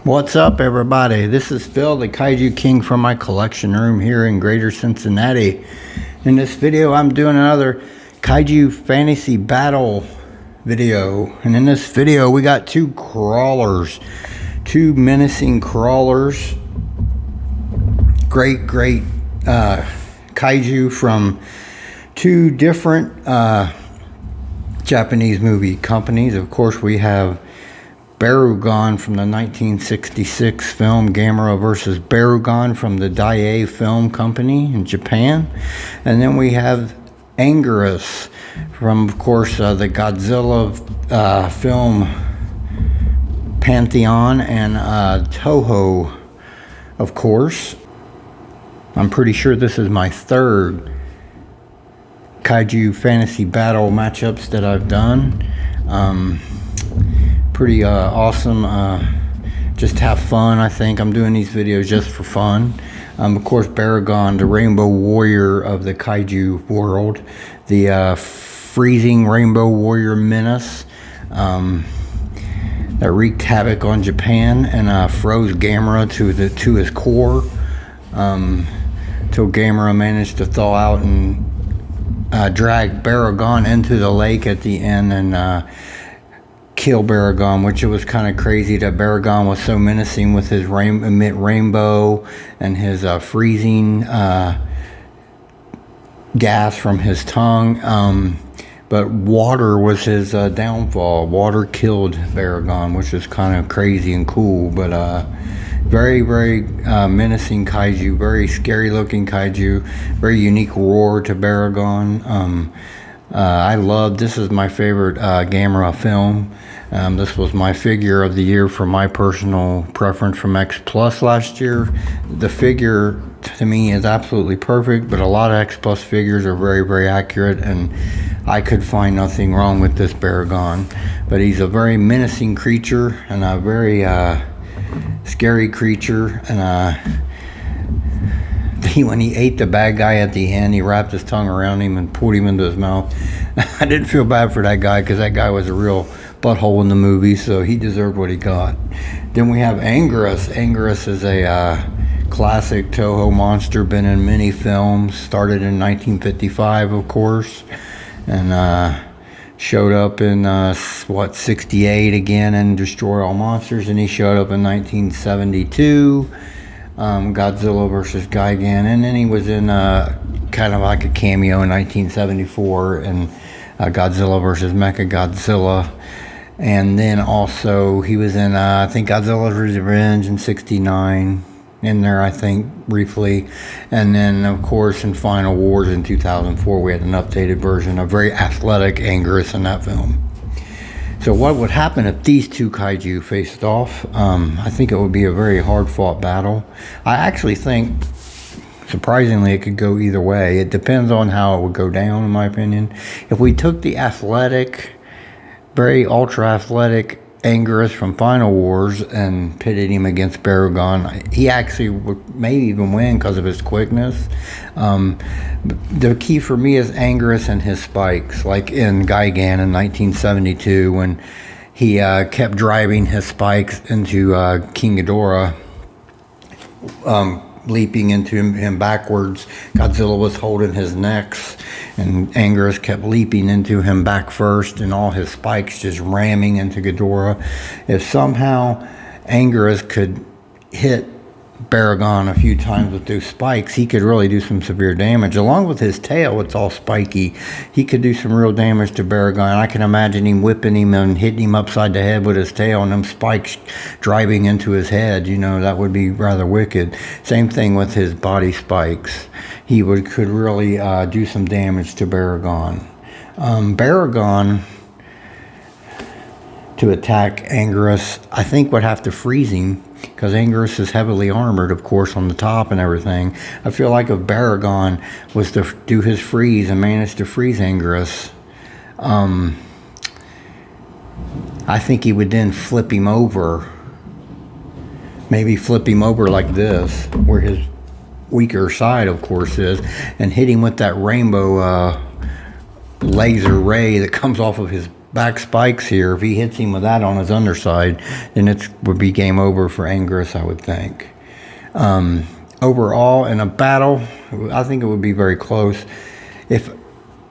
What's up, everybody? This is Phil, the Kaiju King, from my collection room here in Greater Cincinnati. In this video, I'm doing another Kaiju fantasy battle video. And in this video, we got two crawlers, two menacing crawlers. Great Kaiju from two different Japanese movie companies. Of course, we have Barugon from the 1966 film Gamera vs. Barugon from the Daiei Film Company in Japan. And then we have Anguirus from, of course, the Godzilla film Pantheon and Toho, of course. I'm pretty sure this is my third Kaiju fantasy battle matchups that I've done. Pretty awesome. Just have fun. I think I'm doing these videos just for fun. Of course, Barugon, the Rainbow Warrior of the Kaiju world, the freezing Rainbow Warrior menace that wreaked havoc on Japan and froze Gamera to his core, till Gamera managed to thaw out and drag Barugon into the lake at the end and kill Barugon, which it was kind of crazy that Barugon was so menacing with his rainbow and his freezing gas from his tongue. But water was his downfall. Water killed Barugon, which is kind of crazy and cool. But very menacing Kaiju, very scary looking Kaiju, very unique roar to Barugon. I love, this is my favorite Gamera film. This was my figure of the year for my personal preference from X Plus last year. The figure to me is absolutely perfect, but a lot of X Plus figures are very accurate, and I could find nothing wrong with this Barugon. But he's a very menacing creature and a very scary creature, and when he ate the bad guy at the end, he wrapped his tongue around him and pulled him into his mouth. I didn't feel bad for that guy, because that guy was a real butthole in the movie, so he deserved what he got. Then we have Anguirus. Anguirus is a classic Toho monster, been in many films, started in 1955, of course, and showed up in 68 again in Destroy All Monsters, and he showed up in 1972, Godzilla vs. Gigan, and then he was in kind of like a cameo in 1974 in Godzilla vs. Mechagodzilla. And then also he was in I think Godzilla's Revenge in 69, in there I think briefly. And then of course in Final Wars in 2004 we had an updated version, a very athletic Anguirus in that film. So what would happen if these two Kaiju faced off? I think it would be a very hard fought battle. I actually think, surprisingly, it could go either way. It depends on how it would go down, in my opinion. If we took the athletic, very ultra athletic Anguirus from Final Wars and pitted him against Barugon, he actually would maybe even win because of his quickness. The key for me is Anguirus and his spikes, like in Gigan in 1972 when he kept driving his spikes into King Ghidorah, leaping into him backwards. Godzilla was holding his necks, and Anguirus kept leaping into him back first, and all his spikes just ramming into Ghidorah. If somehow Anguirus could hit Barugon a few times with those spikes, he could really do some severe damage. Along with his tail, it's all spiky, he could do some real damage to Barugon. I can imagine him whipping him and hitting him upside the head with his tail, and them spikes driving into his head. You know, that would be rather wicked. Same thing with his body spikes. He could really do some damage to Barugon. Barugon, to attack Anguirus, I think would have to freeze him, because Anguirus is heavily armored, of course, on the top and everything. I feel like if Barugon was to do his freeze and manage to freeze Anguirus, I think he would then flip him over. Maybe flip him over like this, where his weaker side, of course, is, and hit him with that rainbow laser ray that comes off of his back spikes here. If he hits him with that on his underside, then it would be game over for Anguirus, I would think. Overall, in a battle, I think it would be very close. If,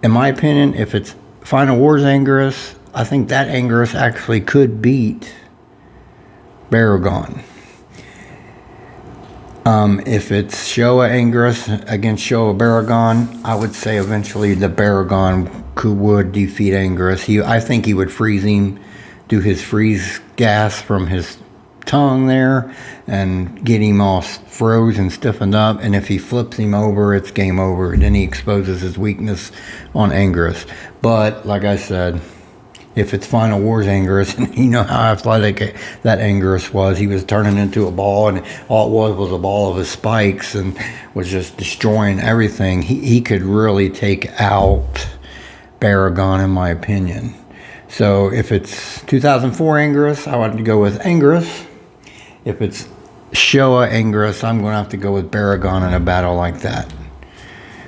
in my opinion, if it's Final Wars Anguirus, I think that Anguirus actually could beat Baragon. If it's Showa Anguirus against Showa Baragon, I would say eventually the Baragon would defeat Anguirus. I think he would freeze him, do his freeze gas from his tongue there, and get him all froze and stiffened up. And if he flips him over, it's game over. Then he exposes his weakness on Anguirus. But like I said, if it's Final Wars Anguirus, and you know how athletic that Anguirus was, he was turning into a ball, and all it was a ball of his spikes, and was just destroying everything. He could really take out Baragon, in my opinion. So if it's 2004 Anguirus, I want to go with Anguirus. If it's Showa Anguirus, I'm going to have to go with Baragon in a battle like that.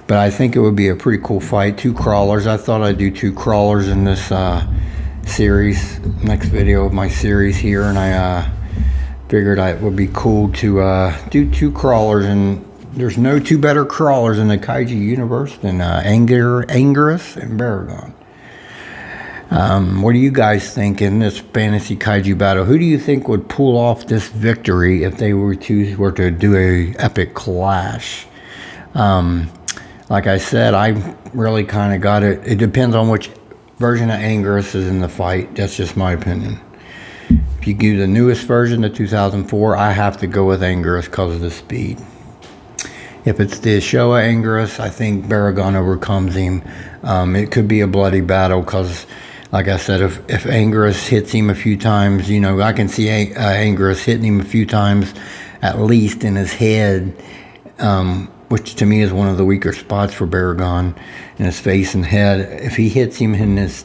But I think it would be a pretty cool fight. 2 crawlers. I thought I'd do 2 crawlers in this series, next video of my series here, and I figured it would be cool to do 2 crawlers, and there's no 2 better crawlers in the Kaiju universe than Anguirus and Baragon. What do you guys think in this fantasy Kaiju battle? Who do you think would pull off this victory if they were to do a epic clash? Like I said, I really kind of got it. It depends on which version of Anguirus is in the fight. That's just my opinion. If you do the newest version, the 2004, I have to go with Anguirus because of the speed. If it's the Showa Anguirus, I think Baragon overcomes him. It could be a bloody battle because, like I said, if Anguirus hits him a few times, you know, I can see Anguirus hitting him a few times, at least in his head, which to me is one of the weaker spots for Baragon, in his face and head. If he hits him in his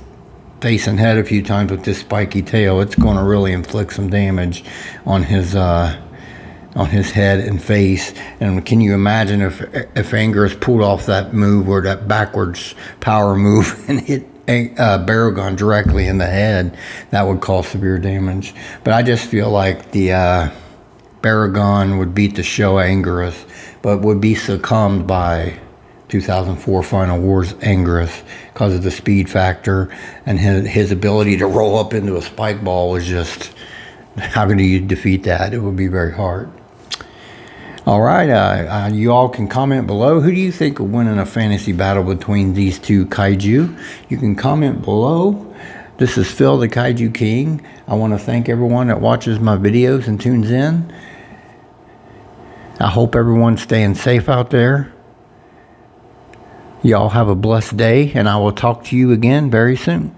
face and head a few times with this spiky tail, it's going to really inflict some damage on his head and face. And can you imagine if Anguirus pulled off that move, or that backwards power move, and hit Baragon directly in the head? That would cause severe damage. But I just feel like the Baragon would beat the Showa Anguirus, but would be succumbed by 2004 Final Wars Anguirus because of the speed factor, and his ability to roll up into a spike ball was just, how can you defeat that? It would be very hard. All right, you all can comment below. Who do you think will win in a fantasy battle between these 2 Kaiju? You can comment below. This is Phil, the Kaiju King. I want to thank everyone that watches my videos and tunes in. I hope everyone's staying safe out there. Y'all have a blessed day, and I will talk to you again very soon.